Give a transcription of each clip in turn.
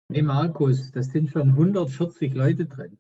Hey Markus, das sind schon 140 Leute drin.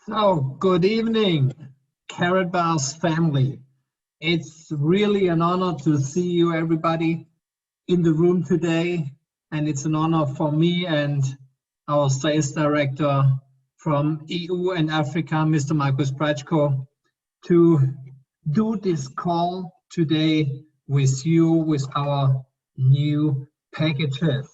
So, good evening, Karatbars family. It's really an honor to see you, everybody, in the room today. And it's an honor for me and our sales director from EU and Africa, Mr. Markus Brajko, to do this call today with you, with our new packages,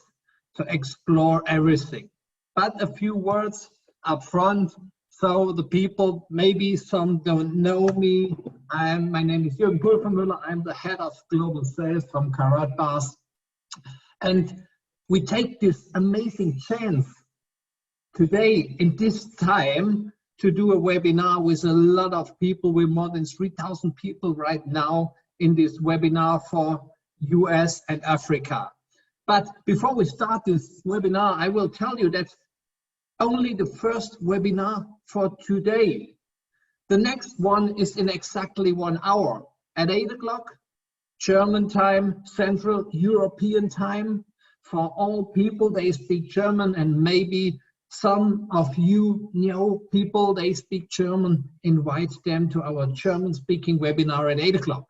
to explore everything. But a few words up front, so the people, maybe some don't know me. My name is Jürgen Pulvermüller. I'm the head of global sales from Karatbars. And we take this amazing chance today in this time to do a webinar with a lot of people. We're more than 3,000 people right now in this webinar for US and Africa. But before we start this webinar, I will tell you that's only the first webinar for today. The next one is in exactly 1 hour at 8 o'clock, German time, Central European time. For all people, they speak German, and maybe some of you know people, they speak German. Invite them to our German-speaking webinar at 8 o'clock.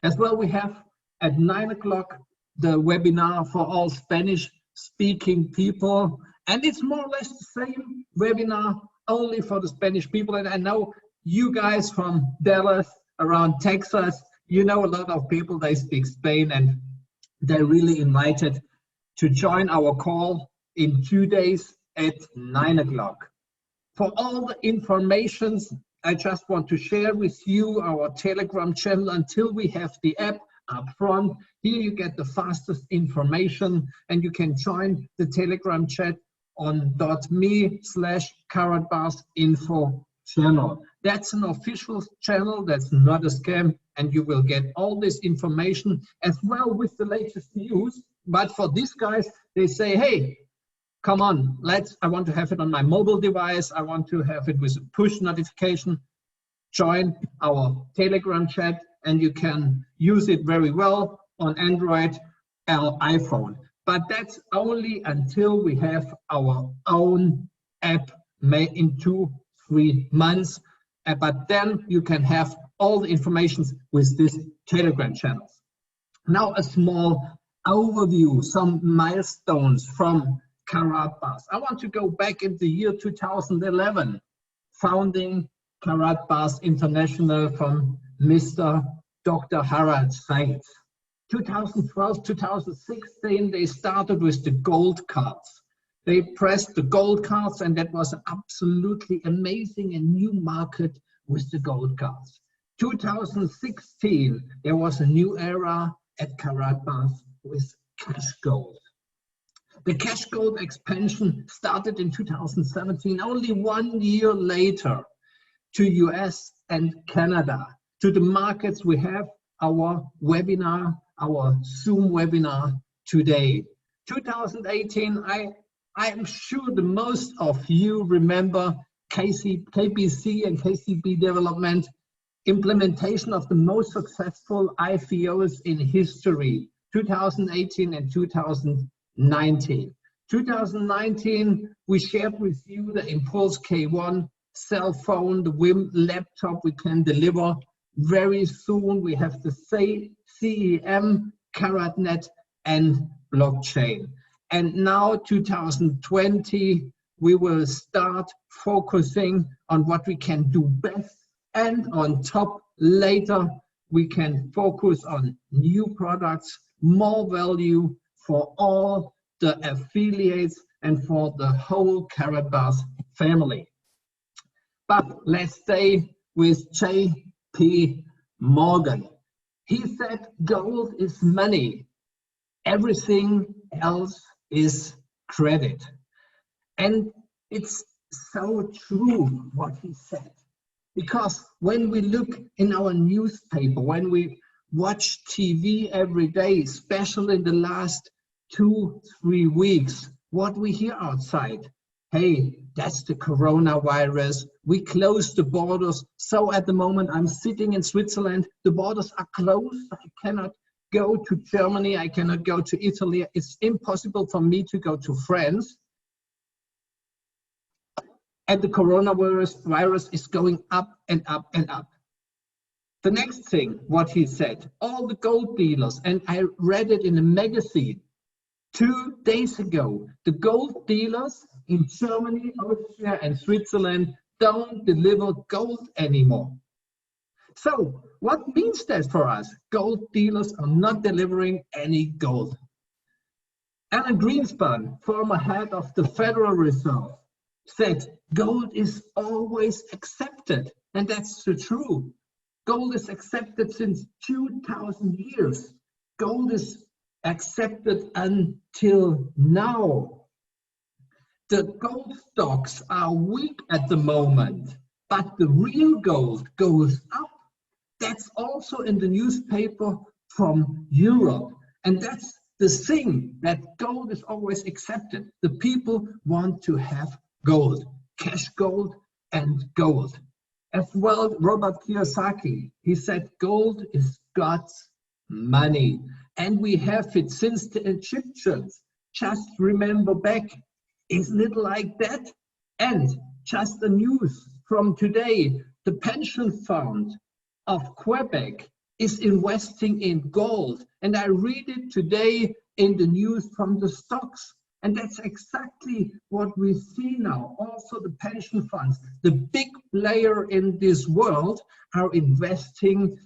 As well, we have at 9 o'clock the webinar for all Spanish-speaking people. And it's more or less the same webinar, only for the Spanish people. And I know you guys from Dallas, around Texas, you know a lot of people, they speak Spain, and they're really invited to join our call in 2 days at 9 o'clock. For all the informations, I just want to share with you our Telegram channel until we have the app up front. Here you get the fastest information, and you can join the Telegram chat on .me/Karatbars-info channel. That's an official channel, that's not a scam, and you will get all this information as well with the latest news. But for these guys, they say, hey, come on, I want to have it on my mobile device, I want to have it with a push notification. Join our Telegram chat, and you can use it very well on Android or iPhone. But that's only until we have our own app made in 2-3 months. But then you can have all the information with this Telegram channels. Now a small overview, some milestones from Karatbars. I want to go back in the year 2011, founding Karatbars International from Mr. Dr. Harald Seiz. 2012, 2016, they started with the gold cards. They pressed the gold cards, and that was absolutely amazing, a new market with the gold cards. 2016, there was a new era at Karatbars with cash gold. The cash gold expansion started in 2017, only 1 year later, to US and Canada. To the markets, we have our webinar, our Zoom webinar today. 2018, I am sure the most of you remember KBC and KCB development, implementation of the most successful IPOs in history, 2018 and 2019. 2019, we shared with you the Impulse K1 cell phone, the WIM laptop we can deliver. Very soon we have the CEM, CaratNet, and blockchain. And now 2020, we will start focusing on what we can do best, and on top later we can focus on new products, more value for all the affiliates and for the whole Karatbars family. But let's stay with J.P. Morgan. He said gold is money, everything else is credit. And it's so true what he said, because when we look in our newspaper, when we watch TV every day, especially in the last 2-3 weeks, what we hear outside, hey, that's the coronavirus, we closed the borders. So at the moment I'm sitting in Switzerland, the borders are closed, I cannot go to Germany, I cannot go to Italy, it's impossible for me to go to France. and the coronavirus is going up and up and up. The next thing, what he said, all the gold dealers, and I read it in a magazine 2 days ago, the gold dealers in Germany, Austria, and Switzerland don't deliver gold anymore. So what means that for us? Gold dealers are not delivering any gold. Alan Greenspan, former head of the Federal Reserve, said gold is always accepted, and that's so true. Gold is accepted since 2000 years. Gold is accepted until now. The gold stocks are weak at the moment, but the real gold goes up. That's also in the newspaper from Europe. And that's the thing, that gold is always accepted. The people want to have gold, cash gold and gold. As well, Robert Kiyosaki, he said gold is God's money. And we have it since the Egyptians. Just remember back, isn't it like that? And just the news from today, the pension fund of Quebec is investing in gold. And I read it today in the news from the stocks. And that's exactly what we see now. Also the pension funds, the big player in this world, are investing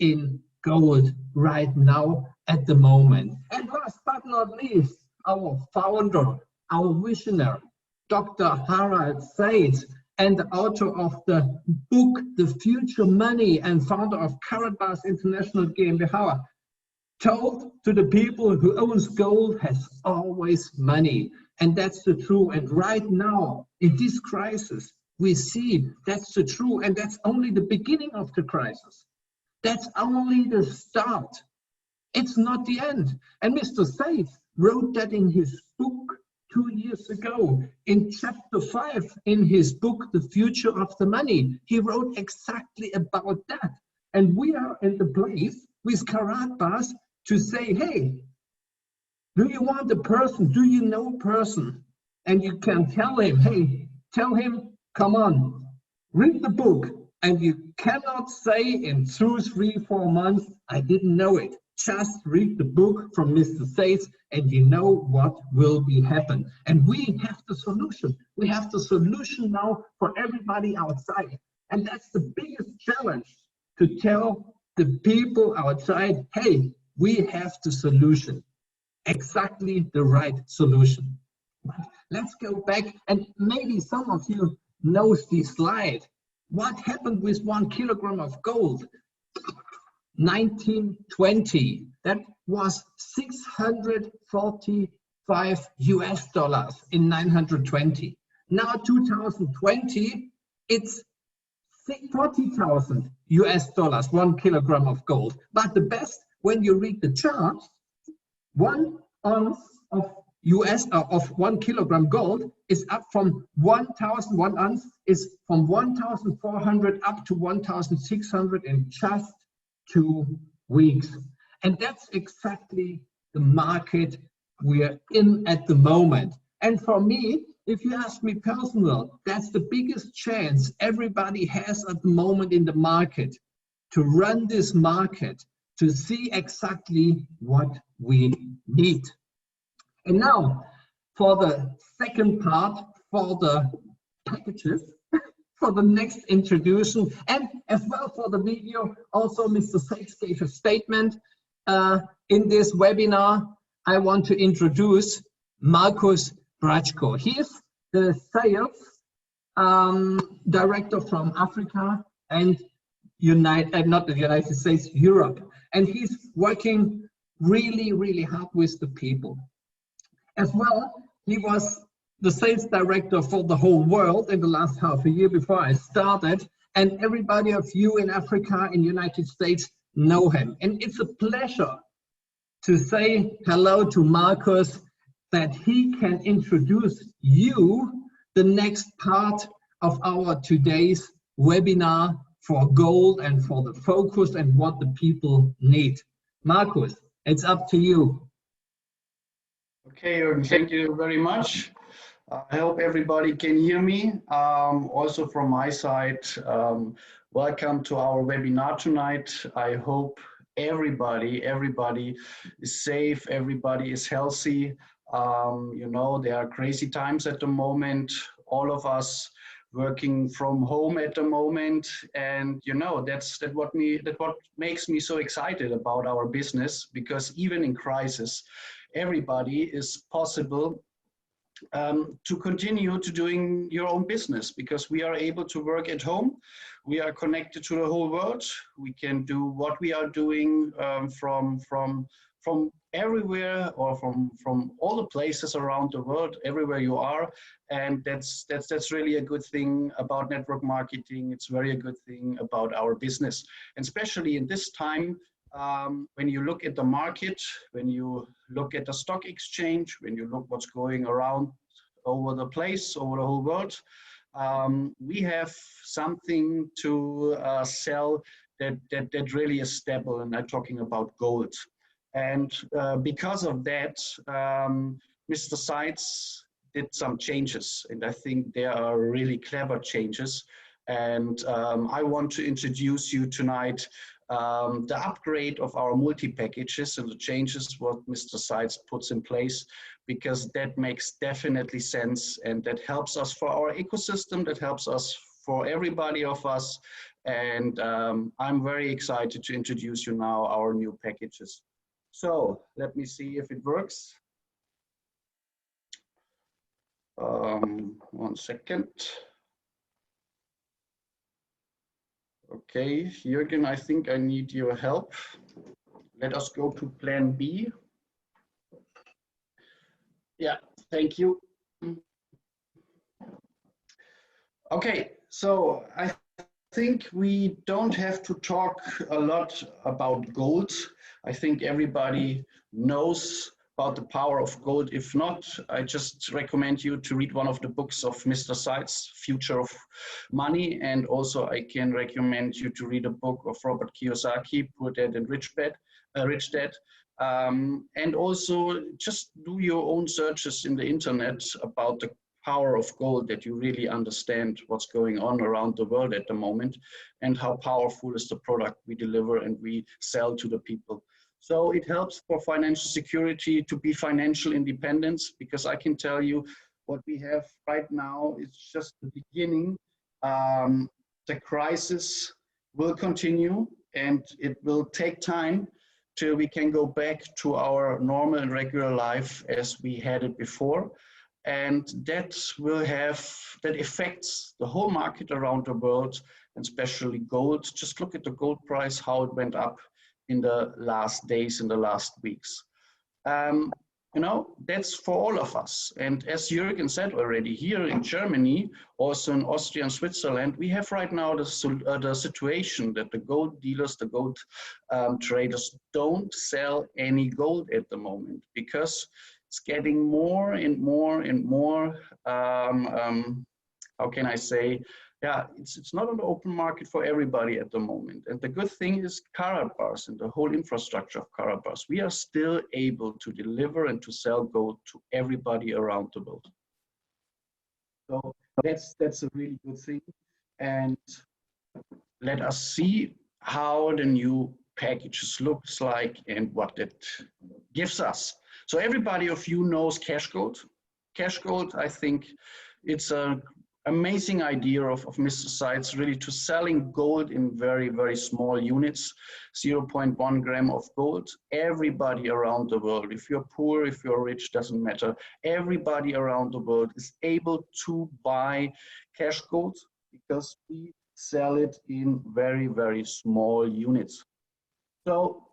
in gold right now at the moment. And last but not least, our founder, our visionary, Dr. Harald Seiz, and the author of the book, The Future Money, and founder of Karatbars International GmbH, told to the people who owns gold has always money. And that's the truth. And right now, in this crisis, we see that's the truth. And that's only the beginning of the crisis. That's only the start. It's not the end. And Mr. Seiz wrote that in his book 2 years ago, in chapter 5 in his book, The Future of the Money. He wrote exactly about that. And we are in the place with Karatbars to say, hey, do you want a person? Do you know a person? And you can tell him, hey, tell him, come on, read the book. And you cannot say in 2, 3, 4 months, I didn't know it. Just read the book from Mr. Seiz and you know what will be happen. And we have the solution. We have the solution now for everybody outside. And that's the biggest challenge, to tell the people outside, hey, we have the solution, exactly the right solution. But let's go back, and maybe some of you knows this slide. What happened with 1 kilogram of gold? 1920, that was $645 in 920. Now 2020, it's $40,000 1 kilogram of gold. But the best, when you read the chart, 1 ounce of of 1 kilogram gold is up from 1 ounce is from 1,400 up to 1,600 in just 2 weeks. And that's exactly the market we're in at the moment. And for me, if you ask me personal, that's the biggest chance everybody has at the moment in the market, to run this market, to see exactly what we need. And now for the second part, for the packages, for the next introduction, and as well for the video, also Mr. Seiz gave a statement in this webinar. I want to introduce Markus Brachko. He is the sales director from Africa and not the United States, Europe. And he's working really, really hard with the people. As well, he was the sales director for the whole world in the last half a year before I started. And everybody of you in Africa, in the United States, know him. And it's a pleasure to say hello to Markus, that he can introduce you the next part of our today's webinar for gold and for the focus and what the people need. Markus, it's up to you. Okay, Jürgen, thank you very much. I hope everybody can hear me. Also from my side, welcome to our webinar tonight. I hope everybody is safe, everybody is healthy. You know, there are crazy times at the moment. All of us working from home at the moment, and you know that's what makes me so excited about our business, because even in crisis, everybody is possible to continue to doing your own business, because we are able to work at home. We are connected to the whole world. We can do what we are doing from everywhere, or from all the places around the world, everywhere you are. And that's really a good thing about network marketing. It's very a good thing about our business, and especially in this time. When you look at the market, when you look at the stock exchange, when you look what's going around over the place, over the whole world, we have something to sell that really is stable, and I'm talking about gold. And because of that, Mr. Seiz did some changes, and I think they are really clever changes. And I want to introduce you tonight the upgrade of our multi-packages and the changes what Mr. Seiz puts in place, because that makes definitely sense, and that helps us for our ecosystem, that helps us for everybody of us. And I'm very excited to introduce you now our new packages. So let me see if it works. 1 second. Okay, Jürgen, I think I need your help. Let us go to plan B. Yeah, thank you. Okay, so I think we don't have to talk a lot about gold. I think everybody knows about the power of gold. If not, I just recommend you to read one of the books of Mr. Seiz, Future of Money, and also I can recommend you to read a book of Robert Kiyosaki, Poor Dad and Rich Dad. And also just do your own searches in the internet about the power of gold, that you really understand what's going on around the world at the moment, and how powerful is the product we deliver and we sell to the people. So it helps for financial security, to be financial independence, because I can tell you what we have right now is just the beginning. The crisis will continue, and it will take time till we can go back to our normal and regular life as we had it before. And that affects the whole market around the world, and especially gold. Just look at the gold price, how it went up in the last days, in the last weeks. You know, that's for all of us. And as Jürgen said already, here in Germany, also in Austria and Switzerland, we have right now the situation that the gold dealers, the gold traders don't sell any gold at the moment, because it's getting more and more and more, how can I say, yeah, it's not on the open market for everybody at the moment. And the good thing is Karatbars and the whole infrastructure of Karatbars, we are still able to deliver and to sell gold to everybody around the world. So that's a really good thing. And let us see how the new packages looks like and what it gives us. So everybody of you knows cash gold. Cash gold, I think it's an amazing idea of Mr. Seiz, really, to selling gold in very, very small units, 0.1 gram of gold. Everybody around the world, if you're poor, if you're rich, doesn't matter. Everybody around the world is able to buy cash gold, because we sell it in very, very small units. So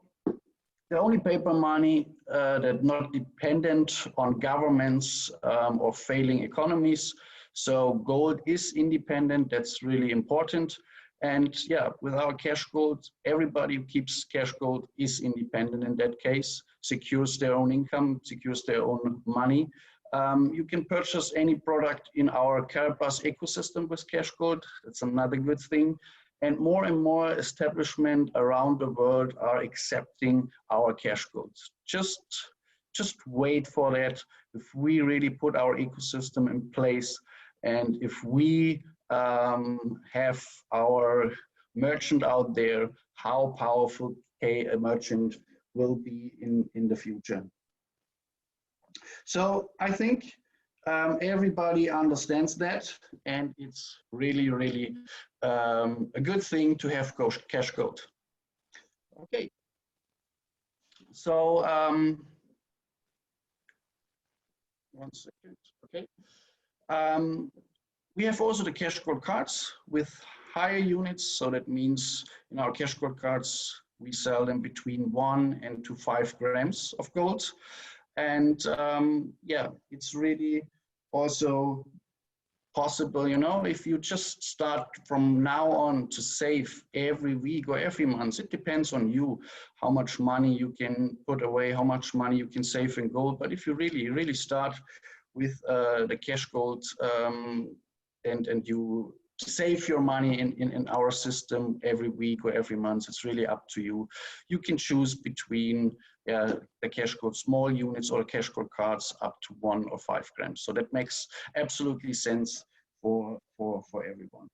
the only paper money that's not dependent on governments or failing economies. So gold is independent, that's really important. And yeah, with our cash gold, everybody who keeps cash gold is independent in that case, secures their own income, secures their own money. You can purchase any product in our Karatbars ecosystem with cash gold. That's another good thing. And more establishments around the world are accepting our cash gold. Just just wait for that. If we really put our ecosystem in place, and if we have our merchant out there, how powerful a merchant will be in the future. So I think everybody understands that, and it's really, really a good thing to have cash code. Okay. So one second. Okay. We have also the cash code cards with higher units. So that means in our cash code cards, we sell them between 1 and to 5 grams of gold. And yeah, it's really also possible, you know, if you just start from now on to save every week or every month. It depends on you, how much money you can put away, how much money you can save in gold. But if you really start with the cash gold and you save your money in our system every week or every month, it's really up to you. You can choose between the cash code small units or cash code cards up to 1 or 5 grams. So that makes absolutely sense for everyone.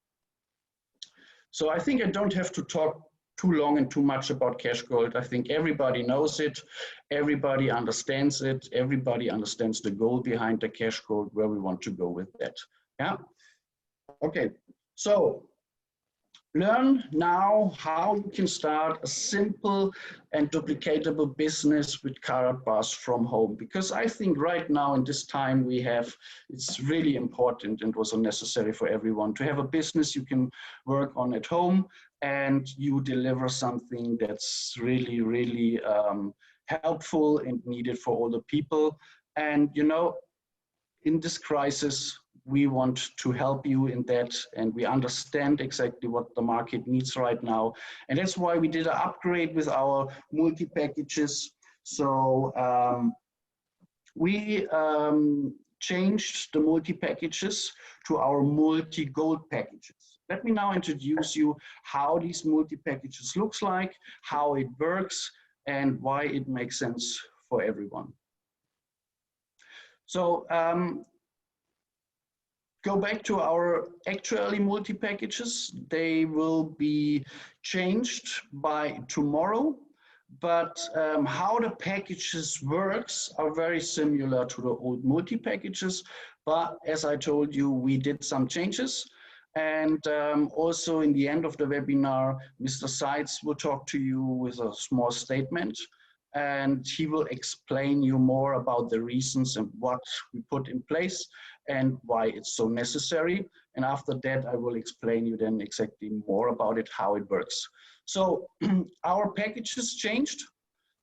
So I think I don't have to talk too long and too much about cash gold. I think everybody knows it, everybody understands it, everybody understands the goal behind the cash gold, where we want to go with that. Yeah. Okay, so learn now how you can start a simple and duplicatable business with Karatbars from home. Because I think right now in this time we have, it's really important and also necessary for everyone to have a business you can work on at home and you deliver something that's really helpful and needed for all the people. And you know, in this crisis, we want to help you in that, and we understand exactly what the market needs right now. And that's why we did an upgrade with our multi-packages. So we changed the multi-packages to our multi-gold packages. Let me now introduce you how these multi-packages looks like, how it works, and why it makes sense for everyone. So go back to our actually multi-packages. They will be changed by tomorrow, but how the packages works are very similar to the old multi-packages. But as I told you, we did some changes. And also in the end of the webinar, Mr. Seiz will talk to you with a small statement. And he will explain you more about the reasons and what we put in place and why it's so necessary. And after that, I will explain you then exactly more about it, how it works. So our packages changed.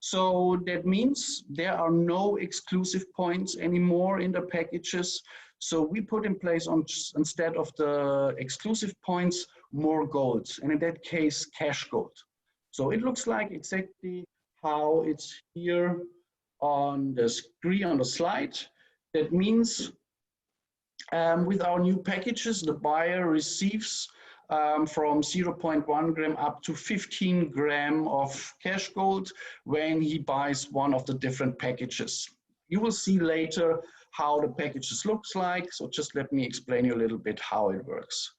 So that means there are no exclusive points anymore in the packages. So we put in place instead of the exclusive points, more gold. And in that case, cash gold. So it looks like exactly how it's here on the screen, on the slide. That means with our new packages, the buyer receives from 0.1 gram up to 15 gram of cash gold when he buys one of the different packages. You will see later how the packages looks like. So just let me explain you a little bit how it works.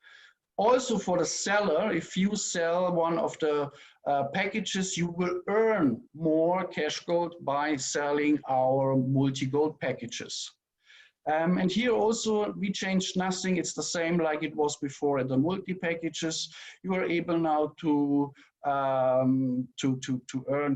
Also for the seller, if you sell one of the packages, you will earn more cash gold by selling our multi-gold packages. And here also we changed nothing. It's the same like it was before at the multi-packages. You are able now to earn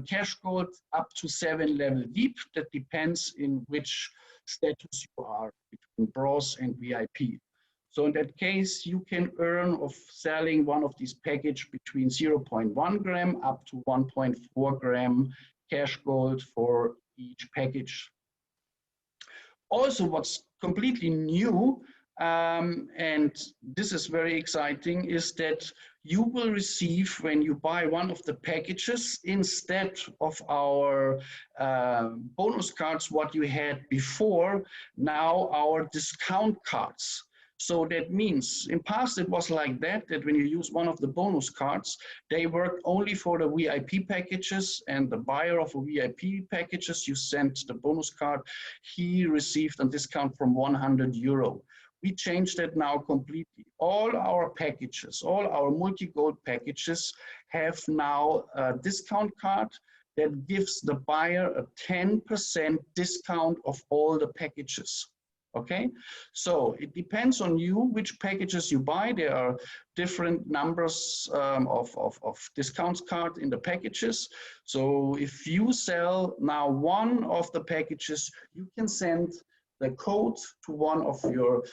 cash gold up to 7 level deep. That depends in which status you are, between bronze and VIP. So in that case, you can earn of selling one of these packages between 0.1 gram up to 1.4 gram cash gold for each package. Also, what's completely new, and this is very exciting, is that you will receive, when you buy one of the packages, instead of our bonus cards, what you had before, now our discount cards. So that means in past it was like that when you use one of the bonus cards, they worked only for the VIP packages, and the buyer of a VIP packages, you sent the bonus card, he received a discount from 100 euro. We changed that now completely. All our packages, all our multi-gold packages have now a discount card that gives the buyer a 10% discount of all the packages. Okay, so it depends on you which packages you buy. There are different numbers of discount card in the packages. So if you sell now one of the packages, you can send the code to one of your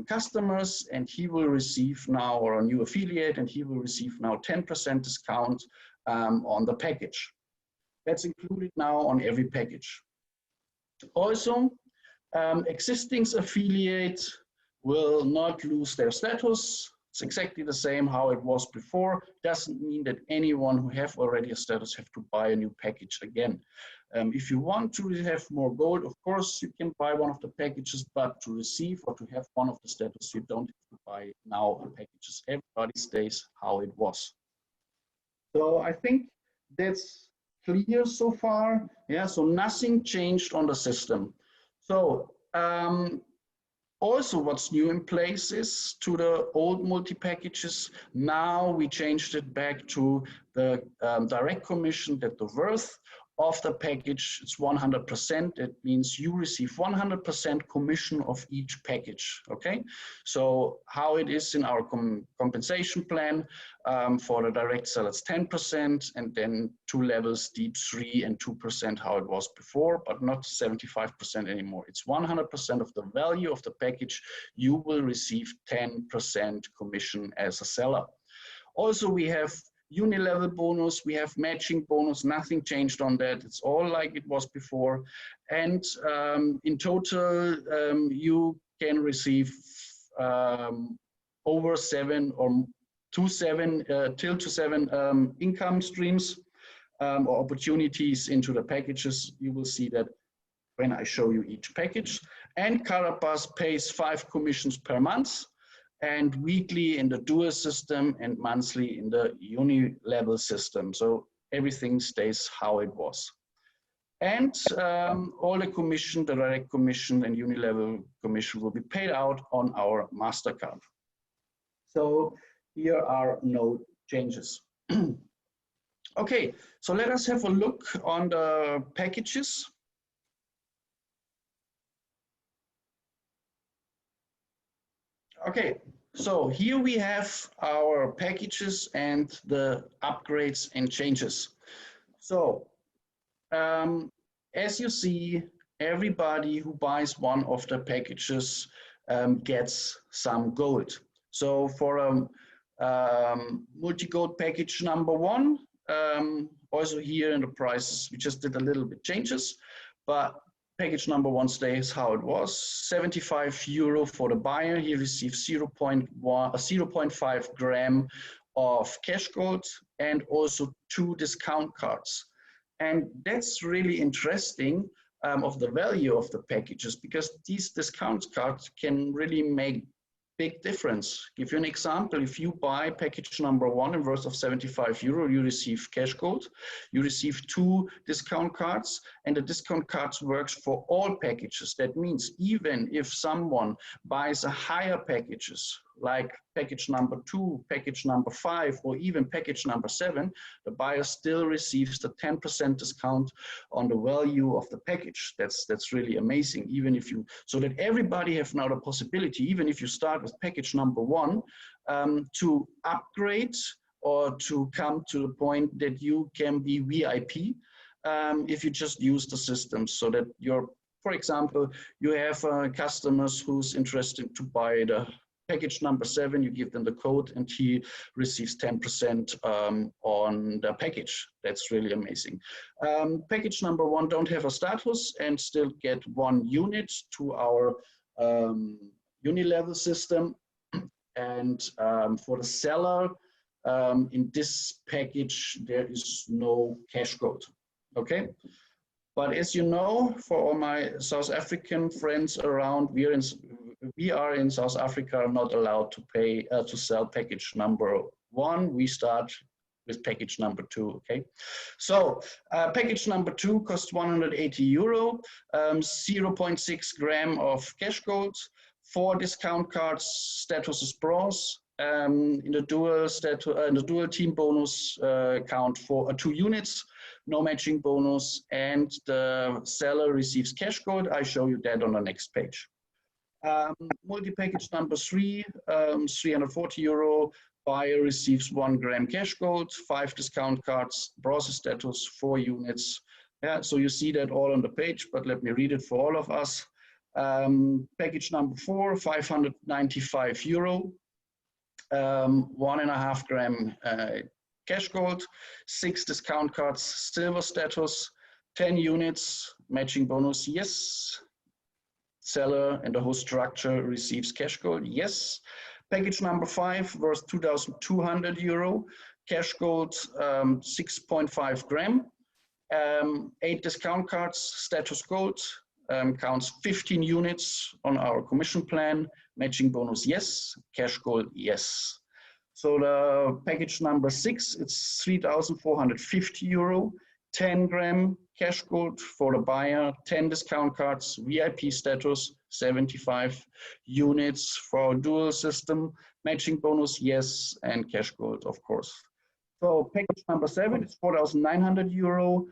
customers, and he will receive now, or a new affiliate, and he will receive now 10% discount on the package. That's included now on every package. Also, existing affiliates will not lose their status. It's exactly the same how it was before. Doesn't mean that anyone who have already a status have to buy a new package again. If you want to have more gold, of course, you can buy one of the packages, but to receive or to have one of the status, you don't have to buy now the packages. Everybody stays how it was. So I think that's clear so far. Yeah, so nothing changed on the system. So also what's new in place is to the old multi-packages, now we changed it back to the direct commission, that the worth of the package is 100%. It means you receive 100% commission of each package, okay? So how it is in our compensation plan, for the direct seller it's 10%, and then 2 levels, deep 3 and 2% how it was before, but not 75% anymore. It's 100% of the value of the package. You will receive 10% commission as a seller. Also, we have uni-level bonus, we have matching bonus, nothing changed on that. It's all like it was before. And in total, you can receive over 7 or till to 7 income streams or opportunities into the packages. You will see that when I show you each package. And Karatbars pays 5 commissions per month, and weekly in the dual system and monthly in the uni-level system. So everything stays how it was. And all the commission, the direct commission and uni-level commission will be paid out on our MasterCard. So here are no changes. Okay, so let us have a look on the packages. Okay, so here we have our packages and the upgrades and changes. So as you see, everybody who buys one of the packages gets some gold. So for multi-gold package number 1, also here in the prices, we just did a little bit changes, but package number 1 stays how it was. 75 euro for the buyer. He receives 0.5 gram of cash gold and also 2 discount cards. And that's really interesting of the value of the packages, because these discount cards can really make big difference. Give you an example. If you buy package number 1 in worth of 75 euro, you receive cash gold, you receive 2 discount cards, and the discount cards works for all packages. That means even if someone buys a higher packages, like package number 2, package number 5, or even package number 7, the buyer still receives the 10% discount on the value of the package. That's really amazing. Even if you, so that everybody have now the possibility, even if you start with package number 1, to upgrade or to come to the point that you can be VIP if you just use the system. So that you're, for example, you have customers who's interested to buy the package number 7, you give them the code and he receives 10% on the package. That's really amazing. Package number 1 don't have a status and still get 1 unit to our uni-level system. And for the seller, in this package, there is no cash code, okay? But as you know, for all my South African friends around, we are in South Africa not allowed to pay to sell package number 1. We start with package number 2. Okay, so package number 2 costs 180 euro, 0.6 gram of cash gold, 4 discount cards, status is bronze. In the dual team bonus count for 2 units, no matching bonus, and the seller receives cash gold. I show you that on the next page. Multi-package number 3, 340 euro. Buyer receives 1 gram cash gold, 5 discount cards, bronze status, 4 units. Yeah, so you see that all on the page, but let me read it for all of us. Package number 4, 595 euro, 1.5 gram cash gold, 6 discount cards, silver status, 10 units, matching bonus, yes. Seller and the whole structure receives cash gold, yes. Package number 5 worth 2,200 euro, cash gold 6.5 gram, 8 discount cards, status gold, counts 15 units on our commission plan, matching bonus, yes, cash gold, yes. So the package number 6, it's 3,450 euro, 10 gram cash gold for the buyer, 10 discount cards, VIP status, 75 units for dual system, matching bonus, yes, and cash gold, of course. So package number 7, it's 4,900 euro,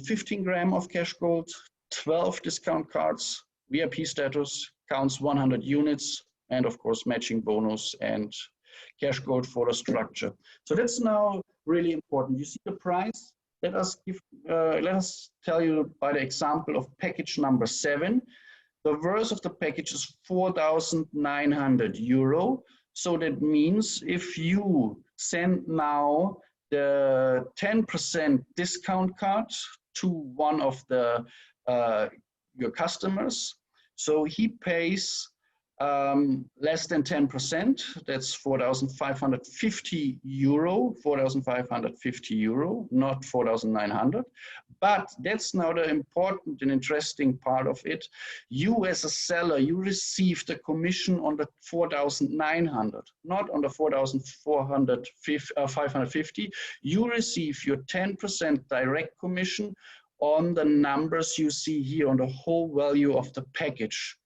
15 gram of cash gold, 12 discount cards, VIP status, counts 100 units, and of course matching bonus and cash gold for the structure. So that's now really important. You see the price. Let us tell you by the example of package number 7. The worth of the package is 4,900 euro. So that means if you send now the 10% discount card to one of the your customers, so he pays less than 10%, that's 4,550 euro, 4,550 euro, not 4,900. But that's now the important and interesting part of it. You as a seller, you receive the commission on the 4,900, not on the 4,550. You receive your 10% direct commission on the numbers you see here on the whole value of the package.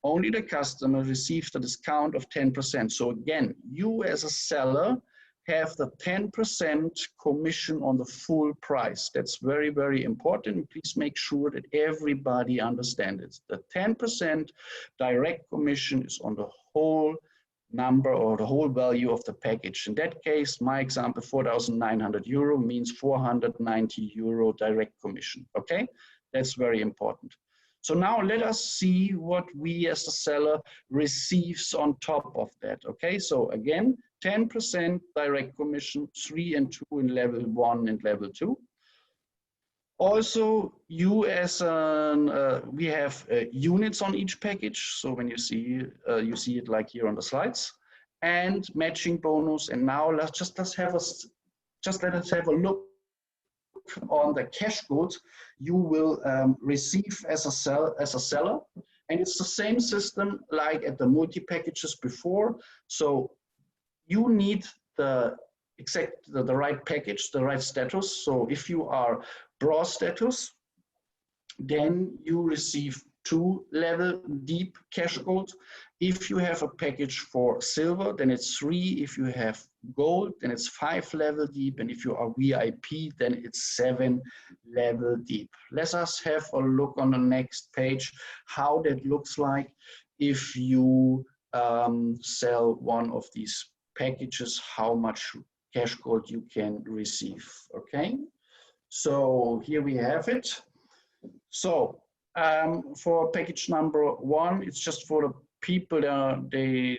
Only the customer receives the discount of 10%. So again, you as a seller have the 10% commission on the full price. That's very, very important. Please make sure that everybody understands it. The 10% direct commission is on the whole number or the whole value of the package. In that case, my example, 4,900 euro means 490 euro direct commission. Okay, that's very important. So now let us see what we as a seller receives on top of that. Okay, so again, 10% direct commission, 3 and 2 in level 1 and level 2. Also, you as we have units on each package. So when you see it like here on the slides, and matching bonus. And now let us have a look on the cash goods you will receive as a seller, and it's the same system like at the multi packages before. So you need the right package, the right status. So if you are bronze status, then you receive 2 level deep cash gold. If you have a package for silver, then it's 3. If you have gold, then it's 5 level deep. And if you are VIP, then it's 7 level deep. Let us have a look on the next page, how that looks like if you sell one of these packages, how much cash gold you can receive. Okay, so here we have it. So for package number 1, it's just for the people they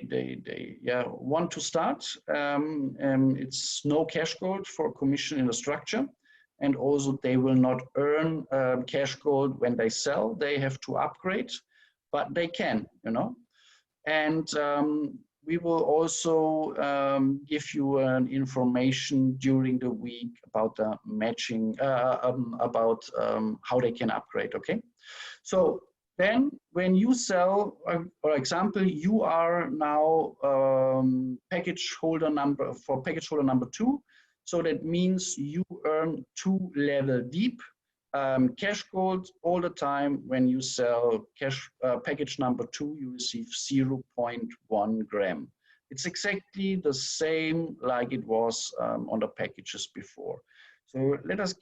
want to start. It's no cash gold for commission in the structure, and also they will not earn cash gold when they sell. They have to upgrade, but they can, you know. And we will also give you an information during the week about the matching, about how they can upgrade. Okay, so Then when you sell, for example, you are now package holder number 2. So that means you earn 2 level deep cash gold all the time. When you sell package number 2, you receive 0.1 gram. It's exactly the same like it was on the packages before. So let us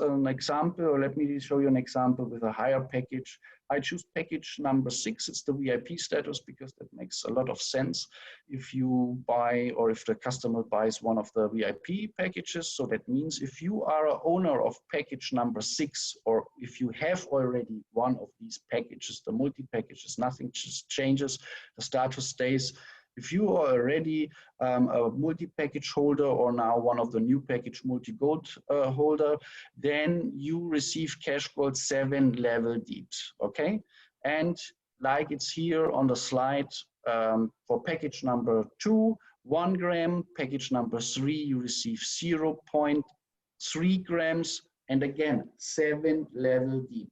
an example, or let me show you an example with a higher package. I choose package number 6. It's the VIP status because that makes a lot of sense if you buy, or if the customer buys one of the VIP packages. So that means if you are an owner of package number 6, or if you have already one of these packages, the multi-packages, nothing just changes, the status stays. If you are already a multi-package holder, or now one of the new package multi-gold holder, then you receive cash gold 7 level deep, okay? And like it's here on the slide, for package number 2, 1 gram, package number 3, you receive 0.3 grams, and again, 7 level deep.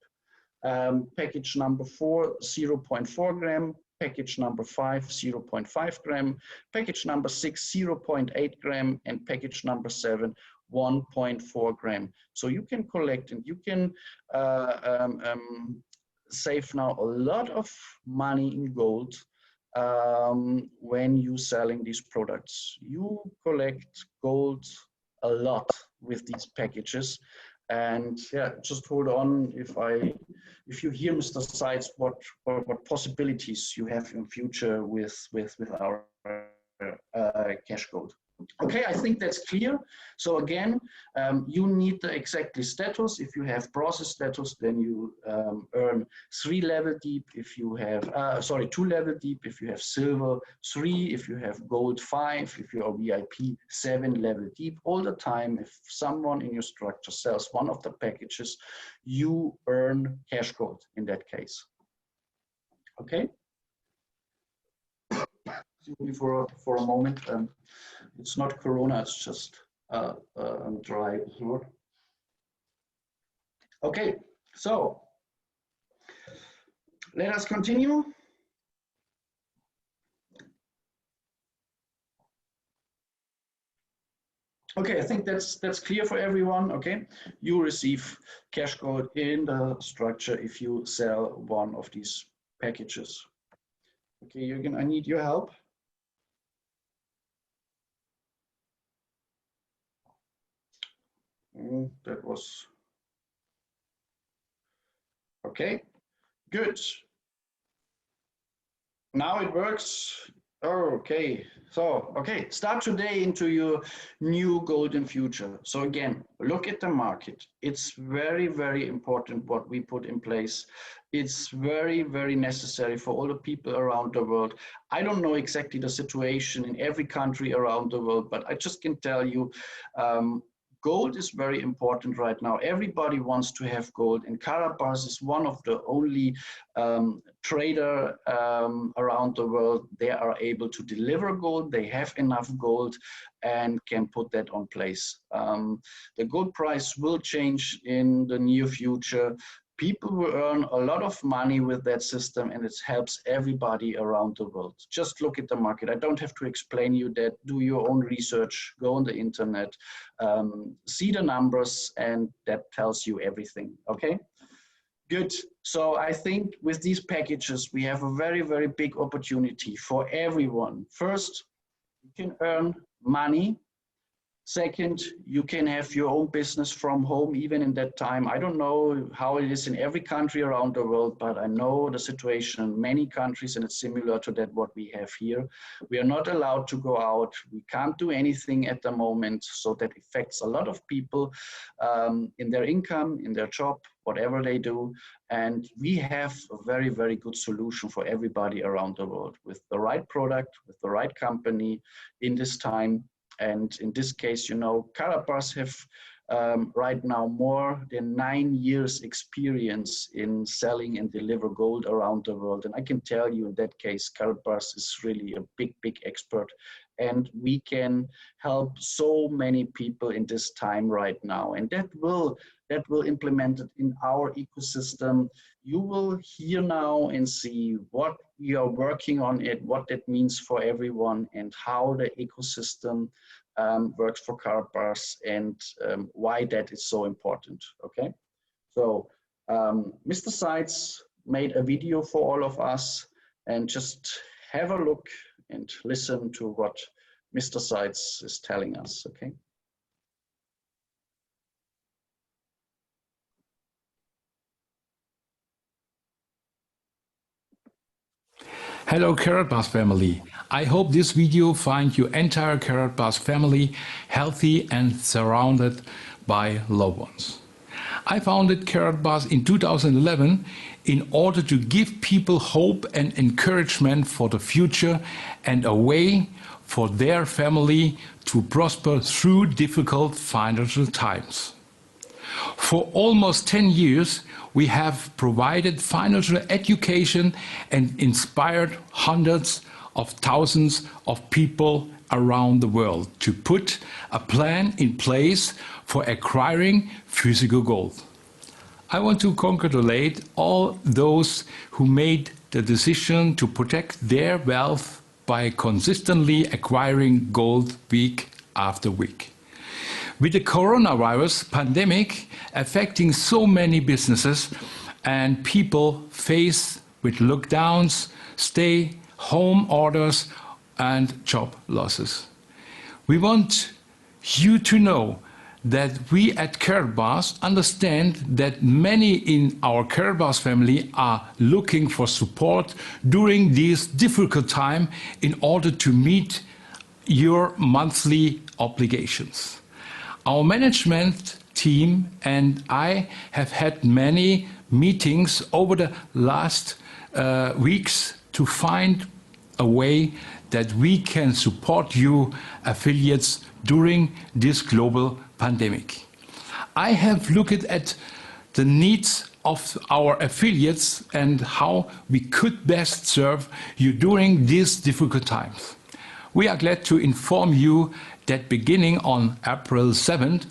Package number 4, 0.4 gram, package number 5, 0.5 gram, package number 6, 0.8 gram, and package number 7, 1.4 gram. So you can collect and you can save now a lot of money in gold when you selling these products. You collect gold a lot with these packages. And yeah, just hold on. If you hear Mr. Seiz, what possibilities you have in future with our cash gold. Okay, I think that's clear. So again, you need the exactly status. If you have process status, then you earn 3 level deep. If you have, 2 level deep. If you have silver, 3. If you have gold, 5. If you are VIP, 7 level deep. All the time, if someone in your structure sells one of the packages, you earn cash gold in that case. Okay. Excuse me for a moment. It's not Corona, it's just dry here. Okay, so let us continue. Okay, I think that's clear for everyone. Okay, you receive cash gold in the structure if you sell one of these packages. Okay, Jürgen, I need your help. That was okay. Good. Now it works. Okay. So, okay, start today into your new golden future. So again, look at the market. It's very, very important what we put in place. It's very, very necessary for all the people around the world. I don't know exactly the situation in every country around the world, but I just can tell you, gold is very important right now. Everybody wants to have gold, and Karatbars is one of the only trader around the world. They are able to deliver gold. They have enough gold and can put that on place. The gold price will change in the near future. People will earn a lot of money with that system, and it helps everybody around the world. Just look at the market. I don't have to explain you that. Do your own research, go on the internet, see the numbers, and that tells you everything, okay? Good. So I think with these packages, we have a very, very big opportunity for everyone. First, you can earn money. Second, you can have your own business from home, even in that time. I don't know how it is in every country around the world, but I know the situation in many countries, and it's similar to that what we have here. We are not allowed to go out. We can't do anything at the moment, so that affects a lot of people in their income, in their job, whatever they do. And we have a very, very good solution for everybody around the world with the right product, with the right company in this time. And in this case, you know, Karatbars have right now more than 9 years experience in selling and deliver gold around the world. And I can tell you in that case, Karatbars is really a big, big expert and we can help so many people in this time right now. And that will implement it in our ecosystem. You will hear now and see what we are working on it, what that means for everyone, and how the ecosystem works for Karatbars, and why that is so important. Okay, so Mr. Seiz made a video for all of us, and just have a look and listen to what Mr. Seiz is telling us. Okay. Hello Karatbars family. I hope this video finds your entire Karatbars family healthy and surrounded by loved ones. I founded Karatbars in 2011 in order to give people hope and encouragement for the future and a way for their family to prosper through difficult financial times. For almost 10 years, we have provided financial education and inspired hundreds of thousands of people around the world to put a plan in place for acquiring physical gold. I want to congratulate all those who made the decision to protect their wealth by consistently acquiring gold week after week. With the coronavirus pandemic affecting so many businesses and people faced with lockdowns, stay-home orders and job losses. We want you to know that we at Karatbars understand that many in our Karatbars family are looking for support during this difficult time in order to meet your monthly obligations. Our management team and I have had many meetings over the last weeks to find a way that we can support you affiliates during this global pandemic. I have looked at the needs of our affiliates and how we could best serve you during these difficult times. We are glad to inform you that beginning on April 7th,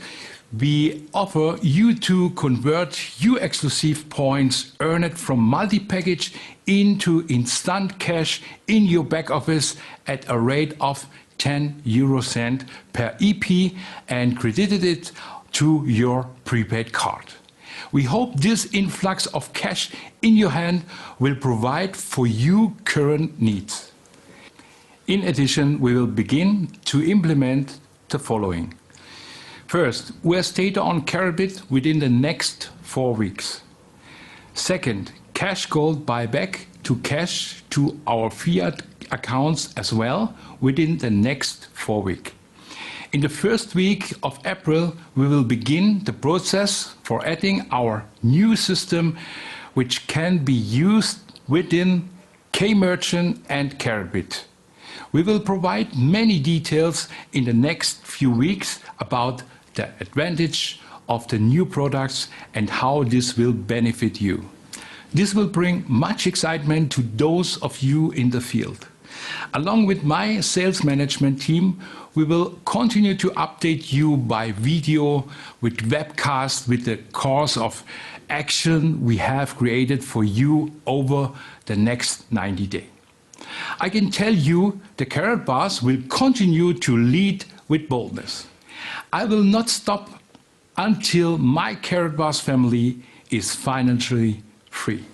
we offer you to convert your exclusive points earned from multi-package into instant cash in your back office at a rate of 10 euro cent per EP and credited it to your prepaid card. We hope this influx of cash in your hand will provide for your current needs. In addition, we will begin to implement the following. First, we'll stay on Karatbit within the next 4 weeks. Second, cash gold buyback to cash to our fiat accounts as well within the next 4 weeks. In the first week of April, we will begin the process for adding our new system, which can be used within K-Merchant and Karatbit. We will provide many details in the next few weeks about the advantage of the new products and how this will benefit you. This will bring much excitement to those of you in the field. Along with my sales management team, we will continue to update you by video with webcasts with the course of action we have created for you over the next 90 days. I can tell you the Karatbars will continue to lead with boldness. I will not stop until my Karatbars family is financially free.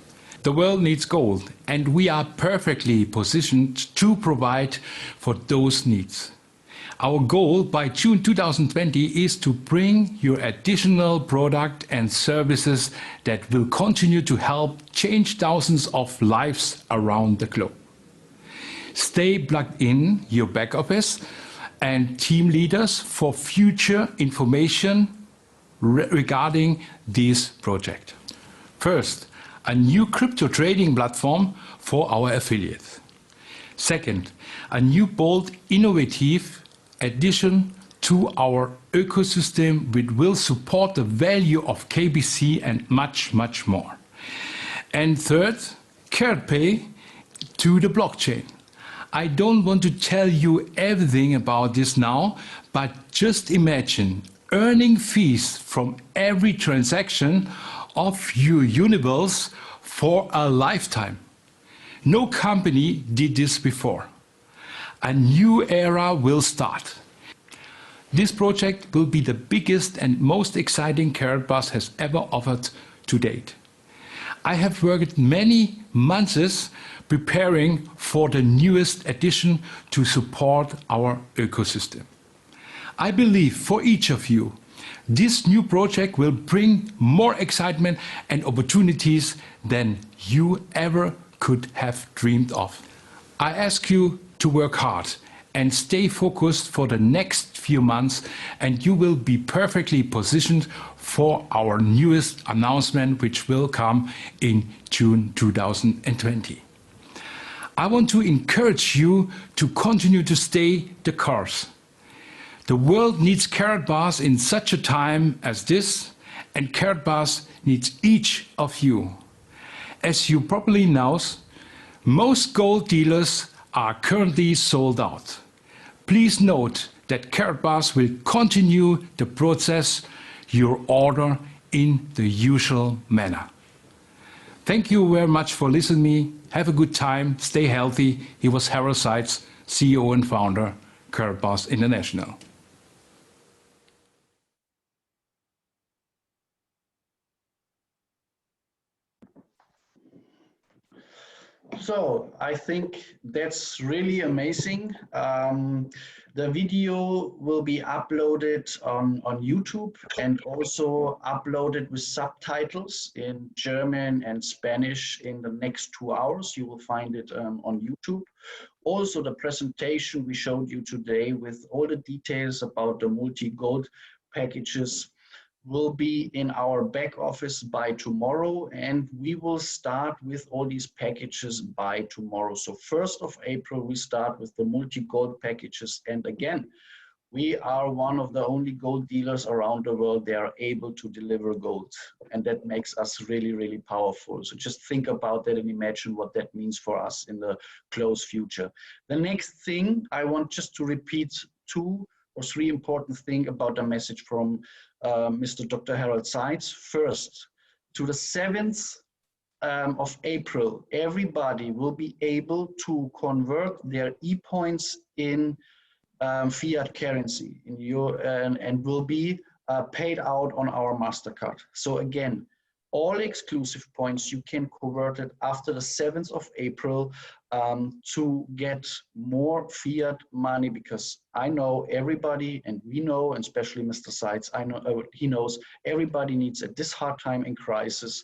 The world needs gold, and we are perfectly positioned to provide for those needs. Our goal by June 2020 is to bring you additional product and services that will continue to help change thousands of lives around the globe. Stay plugged in your back office and team leaders for future information regarding this project. First, a new crypto trading platform for our affiliates. Second, a new bold, innovative addition to our ecosystem which will support the value of KBC and much, much more. And third, CaratPay to the blockchain. I don't want to tell you everything about this now, but just imagine earning fees from every transaction of your universe for a lifetime. No company did this before. A new era will start. This project will be the biggest and most exciting Karatbars has ever offered to date. I have worked many months preparing for the newest addition to support our ecosystem. I believe for each of you, this new project will bring more excitement and opportunities than you ever could have dreamed of. I ask you to work hard and stay focused for the next few months, and you will be perfectly positioned for our newest announcement, which will come in June 2020. I want to encourage you to continue to stay the course. The world needs Karatbars in such a time as this, and Karatbars needs each of you. As you probably know, most gold dealers are currently sold out. Please note that Karatbars will continue to process your order in the usual manner. Thank you very much for listening. Have a good time. Stay healthy. He was Harald Seiz, CEO and founder, Karatbars International. So I think that's really amazing. The video will be uploaded on YouTube and also uploaded with subtitles in German and Spanish in the next 2 hours. You will find it on YouTube. Also, the presentation we showed you today with all the details about the multi-gold packages will be in our back office by tomorrow, and we will start with all these packages by tomorrow. So 1st of April, we start with the multi-gold packages. And again, we are one of the only gold dealers around the world that are able to deliver gold. And that makes us really, really powerful. So just think about that and imagine what that means for us in the close future. The next thing, I want just to repeat 2 or 3 important things about the message from Mr. Dr. Harald Seiz. First, to the 7th of April, everybody will be able to convert their e-points in fiat currency in and will be paid out on our MasterCard. So again, all exclusive points you can convert it after the 7th of April to get more fiat money, because I know everybody, and we know, and especially Mr. Seiz, I know he knows everybody needs at this hard time in crisis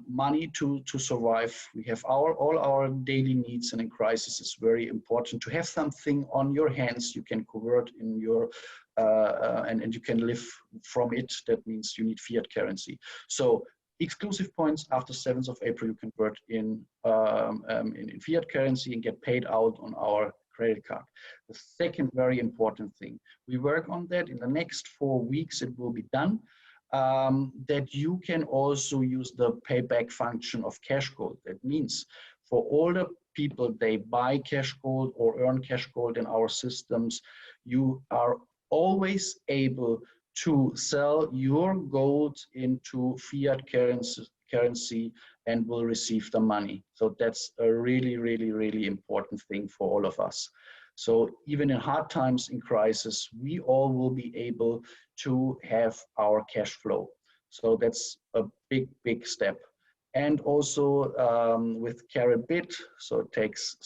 money to survive. We have all our daily needs, and in crisis it's very important to have something on your hands you can convert in your and you can live from it. That means you need fiat currency. So exclusive points after 7th of April you convert in fiat currency and get paid out on our credit card. The second very important thing, we work on that in the next 4 weeks, it will be done, that you can also use the payback function of cash gold. That means for all the people, they buy cash gold or earn cash gold in our systems, you are always able to sell your gold into fiat currency and will receive the money. So that's a really, really, really important thing for all of us. So even in hard times, in crisis, we all will be able to have our cash flow. So that's a big, big step. And also with Karatbit, so it takes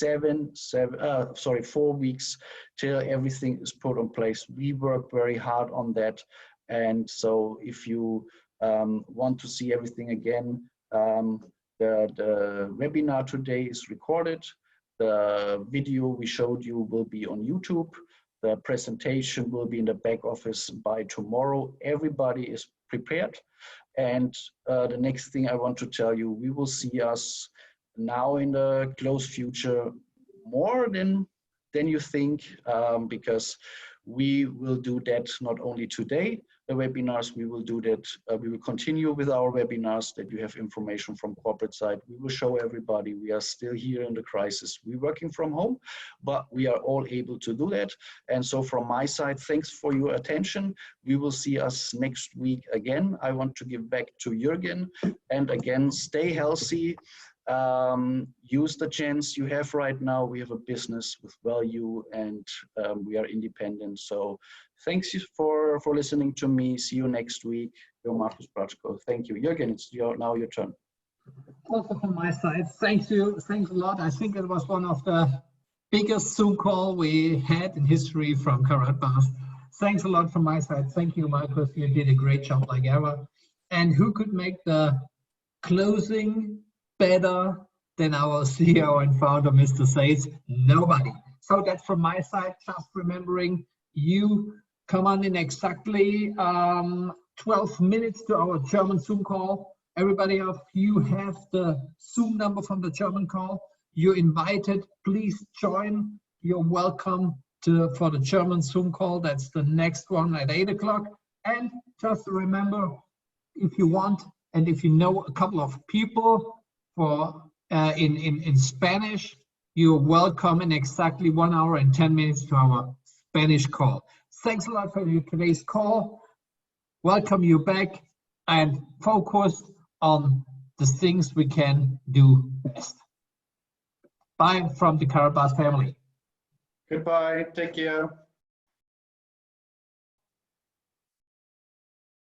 4 weeks till everything is put in place. We work very hard on that. And so if you want to see everything again, the webinar today is recorded. The video we showed you will be on YouTube. The presentation will be in the back office by tomorrow. Everybody is prepared. And the next thing I want to tell you, we will see us now in the close future more than you think, because we will do that not only today, webinars, we will do that. We will continue with our webinars, that you have information from corporate side. We will show everybody we are still here in the crisis. We're working from home, but we are all able to do that. And so from my side, thanks for your attention. We will see us next week again. I want to give back to Jürgen, and again, stay healthy. Use the chance you have right now. We have a business with value, and we are independent. So thanks for listening to me. See you next week. Your Markus Bratschko. Thank you. Jürgen, it's now your turn. Also from my side, thanks a lot. I think it was one of the biggest Zoom call we had in history from Karatbars. Thanks a lot from my side. Thank you, Markus. You did a great job like ever. And who could make the closing better than our CEO and founder, Mr. Seiz? Nobody. So that's from my side. Just remembering, you come on in exactly 12 minutes to our German Zoom call. Everybody of you have the Zoom number from the German call. You're invited. Please join. You're welcome for the German Zoom call. That's the next one at 8 o'clock. And just remember, if you want and if you know a couple of people in Spanish, you're welcome in exactly 1 hour and 10 minutes to our Spanish call. Thanks a lot for today's call. Welcome you back and focus on the things we can do best. Bye from the Karatbars family. Goodbye. Take care.